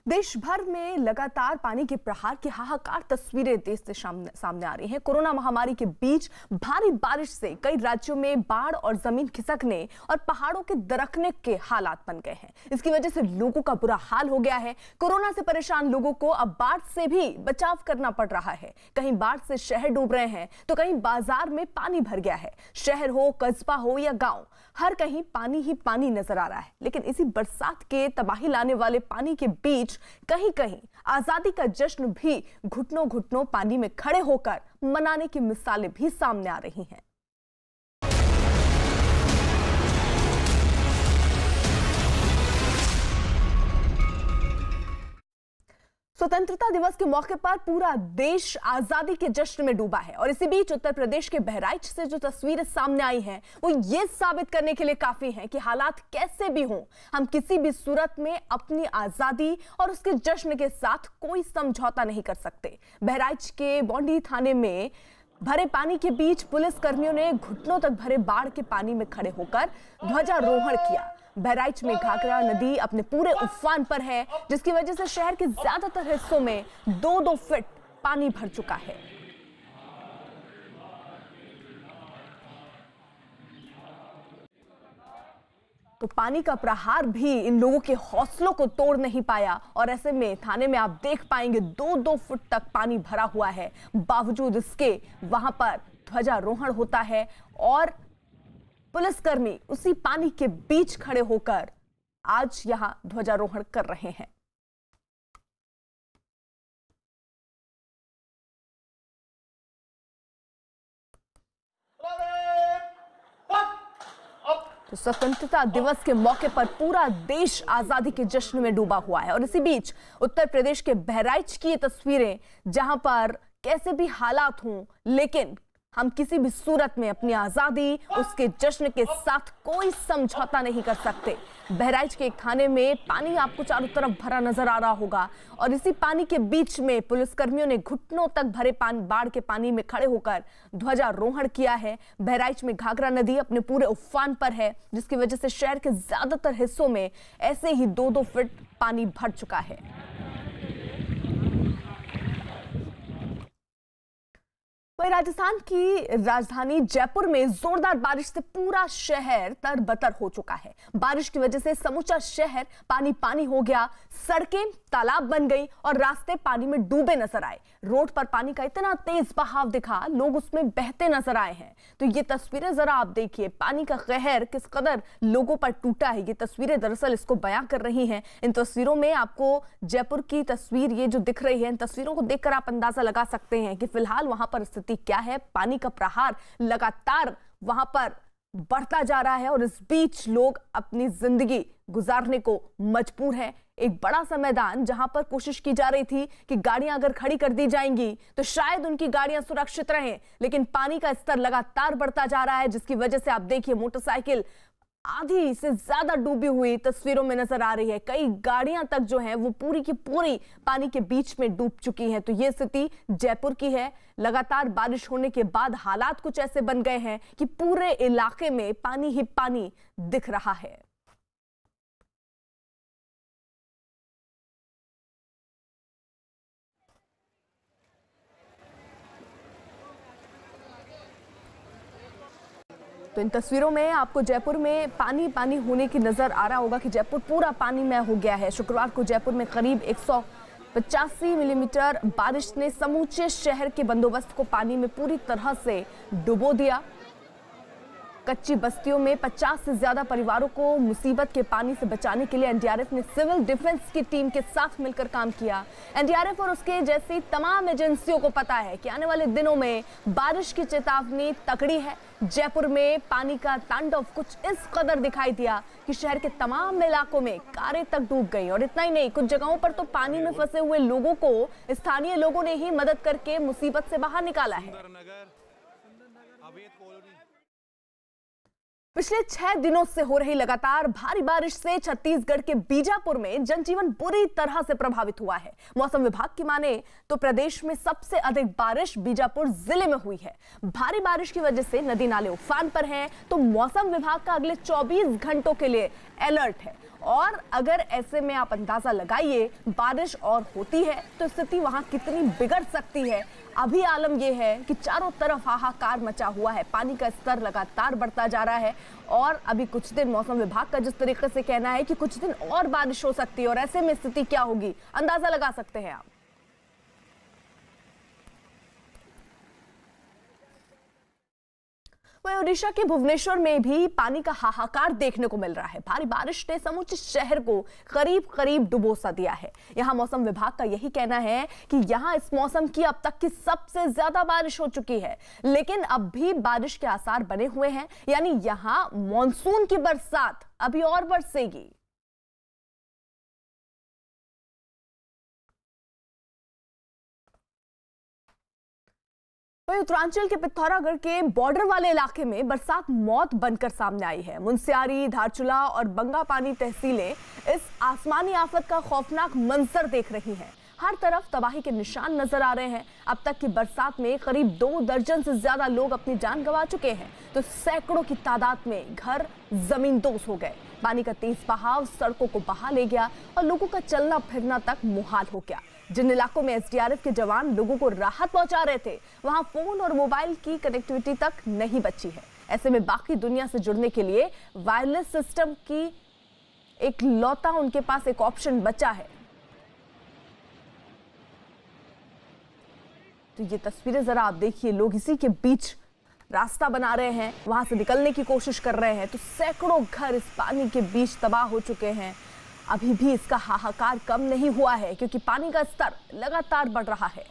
देश भर में लगातार पानी के प्रहार की हाहाकार तस्वीरें देश से सामने आ रही हैं। कोरोना महामारी के बीच भारी बारिश से कई राज्यों में बाढ़ और जमीन खिसकने और पहाड़ों के दरकने के हालात बन गए हैं। इसकी वजह से लोगों का बुरा हाल हो गया है। कोरोना से परेशान लोगों को अब बाढ़ से भी बचाव करना पड़ रहा है। कहीं बाढ़ से शहर डूब रहे हैं तो कहीं बाजार में पानी भर गया है। शहर हो, कस्बा हो या गांव, हर कहीं पानी ही पानी नजर आ रहा है। लेकिन इसी बरसात के तबाही लाने वाले पानी के बीच कहीं कहीं आजादी का जश्न भी घुटनों घुटनों पानी में खड़े होकर मनाने की मिसालें भी सामने आ रही हैं। स्वतंत्रता दिवस के मौके पर पूरा देश आजादी के जश्न में डूबा है और इसी बीच उत्तर प्रदेश के बहराइच से जो तस्वीरें सामने आई हैं वो ये साबित करने के लिए काफी हैं कि हालात कैसे भी हों, हम किसी भी सूरत में अपनी आजादी और उसके जश्न के साथ कोई समझौता नहीं कर सकते। बहराइच के बौंडी थाने में भरे पानी के बीच पुलिस कर्मियों ने घुटनों तक भरे बाढ़ के पानी में खड़े होकर ध्वजारोहण किया। बहराइच में घाघरा नदी अपने पूरे उफान पर है, जिसकी वजह से शहर के ज्यादातर हिस्सों में 2-2 फीट पानी भर चुका है। तो पानी का प्रहार भी इन लोगों के हौसलों को तोड़ नहीं पाया और ऐसे में थाने में आप देख पाएंगे 2-2 फुट तक पानी भरा हुआ है। बावजूद इसके वहां पर ध्वजारोहण होता है और पुलिसकर्मी उसी पानी के बीच खड़े होकर आज यहां ध्वजारोहण कर रहे हैं। तो स्वतंत्रता दिवस के मौके पर पूरा देश आजादी के जश्न में डूबा हुआ है और इसी बीच उत्तर प्रदेश के बहराइच की ये तस्वीरें, जहां पर कैसे भी हालात हों लेकिन हम किसी भी सूरत में अपनी आजादी, उसके जश्न के साथ कोई समझौता नहीं कर सकते। बहराइच के एक थाने में पानी आपको चारों तरफ भरा नजर आ रहा होगा और इसी पानी के बीच में पुलिसकर्मियों ने घुटनों तक भरे बाढ़ के पानी में खड़े होकर ध्वजारोहण किया है। बहराइच में घाघरा नदी अपने पूरे उफान पर है, जिसकी वजह से शहर के ज्यादातर हिस्सों में ऐसे ही 2-2 फीट पानी भर चुका है। वहीं राजस्थान की राजधानी जयपुर में जोरदार बारिश से पूरा शहर तरबतर हो चुका है। बारिश की वजह से समूचा शहर पानी पानी हो गया, सड़कें तालाब बन गई और रास्ते पानी में डूबे नजर आए। रोड पर पानी का इतना तेज बहाव दिखा, लोग उसमें बहते नजर आए हैं। तो ये तस्वीरें जरा आप देखिए, पानी का कहर किस कदर लोगों पर टूटा है। ये तस्वीरें दरअसल इसको बयां कर रही हैं। इन तस्वीरों में आपको जयपुर की तस्वीर ये जो दिख रही है, इन तस्वीरों को देखकर आप अंदाजा लगा सकते हैं कि फिलहाल वहां पर स्थिति क्या है। पानी का प्रहार लगातार वहां पर बढ़ता जा रहा है और इस बीच लोग अपनी जिंदगी गुजारने को मजबूर हैं। एक बड़ा सा मैदान जहां पर कोशिश की जा रही थी कि गाड़ियां अगर खड़ी कर दी जाएंगी तो शायद उनकी गाड़ियां सुरक्षित रहें, लेकिन पानी का स्तर लगातार बढ़ता जा रहा है, जिसकी वजह से आप देखिए मोटरसाइकिल आधी से ज्यादा डूबी हुई तस्वीरों में नजर आ रही है। कई गाड़ियां तक जो हैं वो पूरी की पूरी पानी के बीच में डूब चुकी हैं। तो ये स्थिति जयपुर की है। लगातार बारिश होने के बाद हालात कुछ ऐसे बन गए हैं कि पूरे इलाके में पानी ही पानी दिख रहा है। तो इन तस्वीरों में आपको जयपुर में पानी पानी होने की नजर आ रहा होगा कि जयपुर पूरा पानी में हो गया है। शुक्रवार को जयपुर में करीब 185 मिलीमीटर बारिश ने समूचे शहर के बंदोबस्त को पानी में पूरी तरह से डुबो दिया। कच्ची बस्तियों में 50 से ज्यादा परिवारों को मुसीबत के पानी से बचाने के लिए एनडीआरएफ ने सिविल डिफेंस की टीम के साथ मिलकर काम किया। एनडीआरएफ और उसके जैसी तमाम एजेंसियों को पता है कि आने वाले दिनों में बारिश की चेतावनी तगड़ी है। जयपुर में पानी का तांडव कुछ इस कदर दिखाई दिया कि शहर के तमाम इलाकों में कारें तक डूब गईं और इतना ही नहीं, कुछ जगहों पर तो पानी में फंसे हुए लोगों को स्थानीय लोगों ने ही मदद करके मुसीबत से बाहर निकाला है। पिछले 6 दिनों से हो रही लगातार भारी बारिश से छत्तीसगढ़ के बीजापुर में जनजीवन बुरी तरह से प्रभावित हुआ है। मौसम विभाग की माने तो प्रदेश में सबसे अधिक बारिश बीजापुर जिले में हुई है। भारी बारिश की वजह से नदी नाले उफान पर हैं, तो मौसम विभाग का अगले 24 घंटों के लिए अलर्ट है और अगर ऐसे में आप अंदाजा लगाइए बारिश और होती है तो स्थिति वहां कितनी बिगड़ सकती है। अभी आलम यह है कि चारों तरफ हाहाकार मचा हुआ है, पानी का स्तर लगातार बढ़ता जा रहा है और अभी कुछ दिन मौसम विभाग का जिस तरीके से कहना है कि कुछ दिन और बारिश हो सकती है और ऐसे में स्थिति क्या होगी अंदाजा लगा सकते हैं आप। वहीं ओडिशा के भुवनेश्वर में भी पानी का हाहाकार देखने को मिल रहा है। भारी बारिश ने समूचे शहर को करीब करीब डुबो सा दिया है। यहां मौसम विभाग का यही कहना है कि यहां इस मौसम की अब तक की सबसे ज्यादा बारिश हो चुकी है, लेकिन अब भी बारिश के आसार बने हुए हैं, यानी यहां मॉनसून की बरसात अभी और बरसेगी। वहीं उत्तरांचल के पिथौरागढ़ के बॉर्डर वाले इलाके में बरसात मौत बनकर सामने आई है। मुनस्यारी, धारचूला और बंगापानी तहसीलें इस आसमानी आफत का खौफनाक मंजर देख रही हैं। हर तरफ तबाही के निशान नजर आ रहे हैं। अब तक की बरसात में करीब 2 दर्जन से ज्यादा लोग अपनी जान गंवा चुके हैं, तो सैकड़ों की तादाद में घर जमींदोज हो गए। पानी का तेज बहाव सड़कों को बहा ले गया और लोगों का चलना फिरना तक मुहाल हो गया। जिन इलाकों में एसडीआरएफ के जवान लोगों को राहत पहुंचा रहे थे, वहां फोन और मोबाइल की कनेक्टिविटी तक नहीं बची है। ऐसे में बाकी दुनिया से जुड़ने के लिए वायरलेस सिस्टम की एक लौता उनके पास एक ऑप्शन बचा है। तो ये तस्वीरें जरा आप देखिए, लोग इसी के बीच रास्ता बना रहे हैं, वहां से निकलने की कोशिश कर रहे हैं। तो सैकड़ों घर इस पानी के बीच तबाह हो चुके हैं। अभी भी इसका हाहाकार कम नहीं हुआ है, क्योंकि पानी का स्तर लगातार बढ़ रहा है।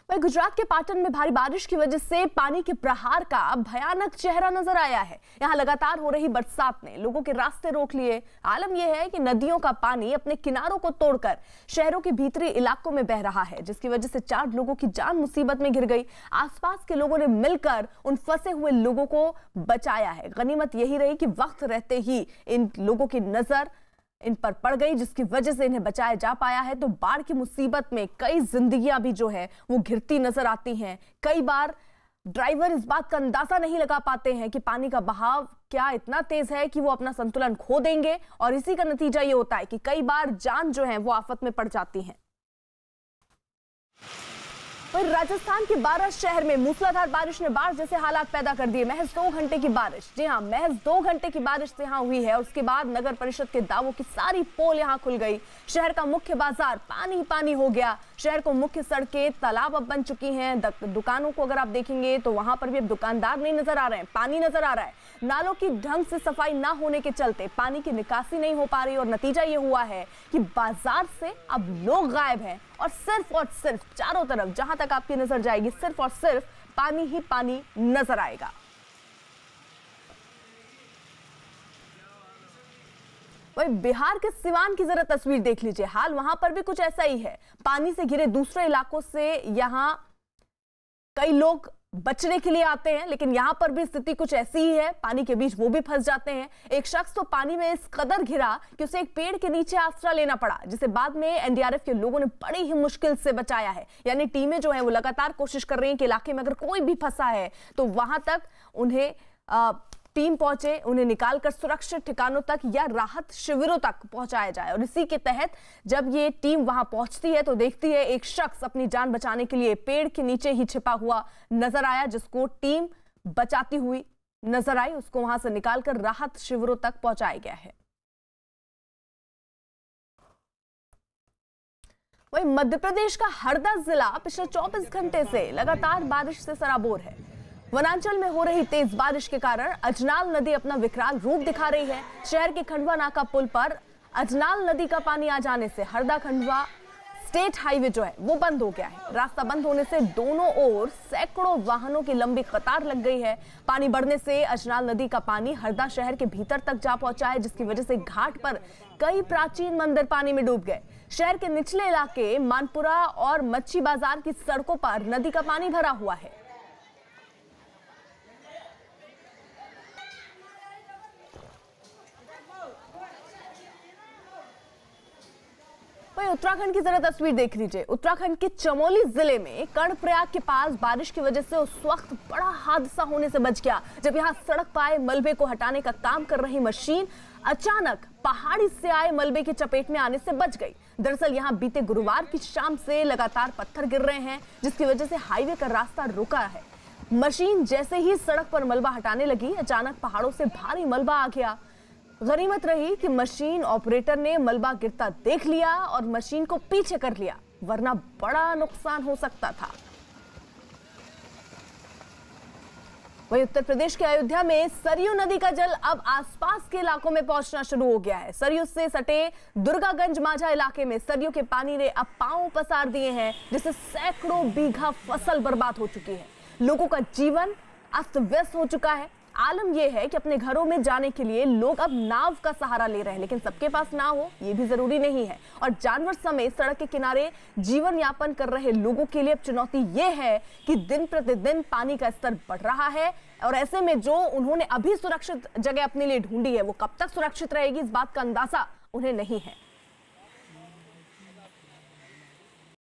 वहीं गुजरात के पाटन में भारी बारिश की वजह से पानी के प्रहार का भयानक चेहरा नजर आया है। यहां लगातार हो रही बरसात ने लोगों के रास्ते रोक लिए। आलम यह है कि नदियों का पानी अपने किनारों को तोड़कर शहरों के भीतरी इलाकों में बह रहा है, जिसकी वजह से 4 लोगों की जान मुसीबत में घिर गई। आसपास के लोगों ने मिलकर उन फंसे हुए लोगों को बचाया है। गनीमत यही रही कि वक्त रहते ही इन लोगों की नजर इन पर पड़ गई, जिसकी वजह से इन्हें बचाया जा पाया है। तो बाढ़ की मुसीबत में कई जिंदगियां भी जो है वो घिरती नजर आती हैं। कई बार ड्राइवर इस बात का अंदाजा नहीं लगा पाते हैं कि पानी का बहाव क्या इतना तेज है कि वो अपना संतुलन खो देंगे, और इसी का नतीजा ये होता है कि कई बार जान जो है वो आफत में पड़ जाती है। वहीं राजस्थान के 12 शहर में मूसलाधार बारिश ने बाढ़ जैसे हालात पैदा कर दिए। महज 2 घंटे की बारिश, जी हां, महज 2 घंटे की बारिश यहां हुई है। उसके बाद नगर परिषद के दावों की सारी पोल यहां खुल गई। शहर का मुख्य बाजार पानी ही पानी हो गया। शहर को मुख्य सड़कें तालाब अब बन चुकी हैं। दुकानों को अगर आप देखेंगे तो वहां पर भी अब दुकानदार नहीं नजर आ रहे हैं, पानी नजर आ रहा है। नालों की ढंग से सफाई ना होने के चलते पानी की निकासी नहीं हो पा रही, और नतीजा ये हुआ है कि बाजार से अब लोग गायब हैं और सिर्फ चारों तरफ जहां तक आपकी नजर जाएगी सिर्फ और सिर्फ पानी ही पानी नजर आएगा। वहीं बिहार के सिवान की जरा तस्वीर देख लीजिए। हाल वहां पर भी कुछ ऐसा ही है। पानी से घिरे दूसरे इलाकों से यहां कई लोग बचने के लिए आते हैं, लेकिन यहां पर भी स्थिति कुछ ऐसी ही है। पानी के बीच वो भी फंस जाते हैं। एक शख्स तो पानी में इस कदर घिरा कि उसे एक पेड़ के नीचे आसरा लेना पड़ा, जिसे बाद में एनडीआरएफ के लोगों ने बड़ी ही मुश्किल से बचाया है। यानी टीमें जो है वो लगातार कोशिश कर रही हैं कि इलाके में अगर कोई भी फंसा है तो वहां तक उन्हें टीम पहुंचे, उन्हें निकालकर सुरक्षित ठिकानों तक या राहत शिविरों तक पहुंचाया जाए। और इसी के तहत जब ये टीम वहां पहुंचती है तो देखती है एक शख्स अपनी जान बचाने के लिए पेड़ के नीचे ही छिपा हुआ नजर आया, जिसको टीम बचाती हुई नजर आई। उसको वहां से निकालकर राहत शिविरों तक पहुंचाया गया है। वहीं मध्य प्रदेश का हरदा जिला पिछले 24 घंटे से लगातार बारिश से सराबोर है। वनांचल में हो रही तेज बारिश के कारण अजनाल नदी अपना विकराल रूप दिखा रही है। शहर के खंडवा नाका पुल पर अजनाल नदी का पानी आ जाने से हरदा खंडवा स्टेट हाईवे जो है वो बंद हो गया है। रास्ता बंद होने से दोनों ओर सैकड़ों वाहनों की लंबी कतार लग गई है। पानी बढ़ने से अजनाल नदी का पानी हरदा शहर के भीतर तक जा पहुंचा है, जिसकी वजह से घाट पर कई प्राचीन मंदिर पानी में डूब गए। शहर के निचले इलाके मानपुरा और मच्छी बाजार की सड़कों पर नदी का पानी भरा हुआ है। उत्तराखंड की जरा तस्वीर देख लीजिए। उत्तराखंड के चमोली जिले में कर्णप्रयाग के पास बारिश की वजह से उस वक्त बड़ा हादसा होने से बच गया जब यहां सड़क पर आए मलबे को हटाने का काम कर रही मशीन अचानक पहाड़ी से आए मलबे की चपेट में आने से बच गई। दरअसल यहां बीते गुरुवार की शाम से लगातार पत्थर गिर रहे हैं, जिसकी वजह से हाईवे का रास्ता रुका है। मशीन जैसे ही सड़क पर मलबा हटाने लगी, अचानक पहाड़ों से भारी मलबा आ गया। गनीमत रही कि मशीन ऑपरेटर ने मलबा गिरता देख लिया और मशीन को पीछे कर लिया, वरना बड़ा नुकसान हो सकता था। वहीं उत्तर प्रदेश के अयोध्या में सरयू नदी का जल अब आसपास के इलाकों में पहुंचना शुरू हो गया है। सरयू से सटे दुर्गागंज माझा इलाके में सरयू के पानी ने अब पांव पसार दिए हैं, जिससे सैकड़ों बीघा फसल बर्बाद हो चुकी है। लोगों का जीवन अस्त व्यस्त हो चुका है। आलम यह है कि अपने घरों में जाने के लिए लोग अब नाव का सहारा ले रहे हैं, लेकिन सबके पास नाव हो ये भी जरूरी नहीं है। और जानवर समेत सड़क के किनारे जीवन यापन कर रहे लोगों के लिए अब चुनौती यह है कि दिन प्रतिदिन पानी का स्तर बढ़ रहा है और ऐसे में जो उन्होंने अभी सुरक्षित जगह अपने लिए ढूंढी है वो कब तक सुरक्षित रहेगी, इस बात का अंदाजा उन्हें नहीं है।